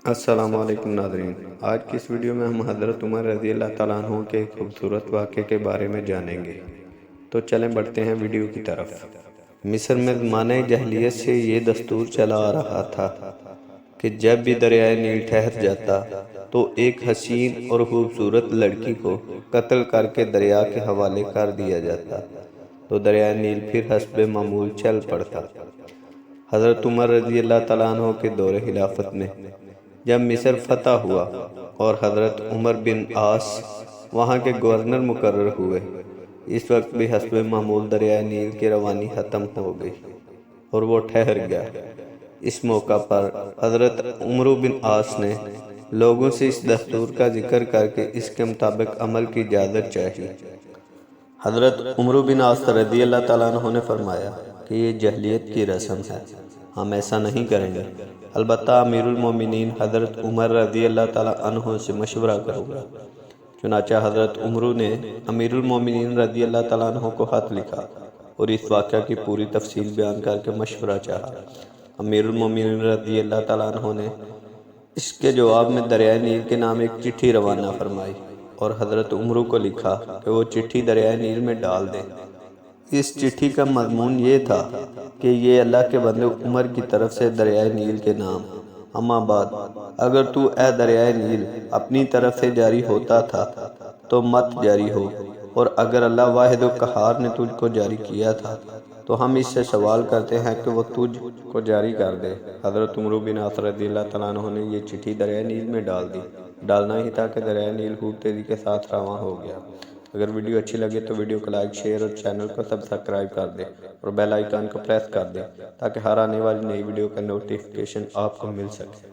السلام علیکم ناظرین، آج کی اس ویڈیو میں ہم حضرت عمر رضی اللہ تعالیٰ عنہ کے خوبصورت واقعے کے بارے میں جانیں گے۔ تو چلیں بڑھتے ہیں ویڈیو کی طرف۔ مصر میں زمانہ جاہلیت سے یہ دستور چلا آ رہا تھا کہ جب بھی دریائے نیل ٹھہر جاتا تو ایک حسین اور خوبصورت لڑکی کو قتل کر کے دریا کے حوالے کر دیا جاتا تو دریائے نیل پھر حسب معمول چل پڑتا۔ حضرت عمر رضی اللہ تعالیٰ عنہ کے دور خلافت میں جب مصر فتح ہوا اور حضرت عمر بن عاص وہاں کے گورنر مقرر ہوئے، اس وقت بھی حسب معمول دریائے نیل کی روانی ختم ہو گئی اور وہ ٹھہر گیا۔ اس موقع پر حضرت عمر بن عاص نے لوگوں سے اس دستور کا ذکر کر کے اس کے مطابق عمل کی اجازت چاہی۔ حضرت عمر بن عاص رضی اللہ تعالیٰ عنہ نے فرمایا کہ یہ جاہلیت کی رسم ہے، ہم ایسا نہیں کریں گے، البتہ امیر المومنین حضرت عمر رضی اللہ تعالیٰ عنہ سے مشورہ کروں گا۔ چنانچہ حضرت عمر نے امیر المومنین رضی اللہ تعالیٰ عنہ کو خط لکھا اور اس واقعہ کی پوری تفصیل بیان کر کے مشورہ چاہا۔ امیر المومنین رضی اللہ تعالیٰ عنہ نے اس کے جواب میں دریائے نیل کے نام ایک چٹھی روانہ فرمائی اور حضرت عمر کو لکھا کہ وہ چٹھی دریائے نیل میں ڈال دیں۔ اس چٹھی کا مضمون یہ تھا کہ یہ اللہ کے بندے عمر کی طرف سے دریائے نیل کے نام، اما بعد اگر تو اے دریائے نیل اپنی طرف سے جاری ہوتا تھا تو مت جاری ہو، اور اگر اللہ واحد و قہار نے تجھ کو جاری کیا تھا تو ہم اس سے سوال کرتے ہیں کہ وہ تجھ کو جاری کر دے۔ حضرت عمر بن عاص رضی اللہ تعالیٰ عنہ نے یہ چٹھی دریائے نیل میں ڈال دی۔ ڈالنا ہی تھا کہ دریائے نیل خوب تیزی کے ساتھ رواں ہو گیا۔ اگر ویڈیو اچھی لگے تو ویڈیو کو لائک، شیئر اور چینل کو سبسکرائب کر دیں اور بیل آئیکن کو پریس کر دیں تاکہ ہر آنے والی نئی ویڈیو کا نوٹیفیکیشن آپ کو مل سکے۔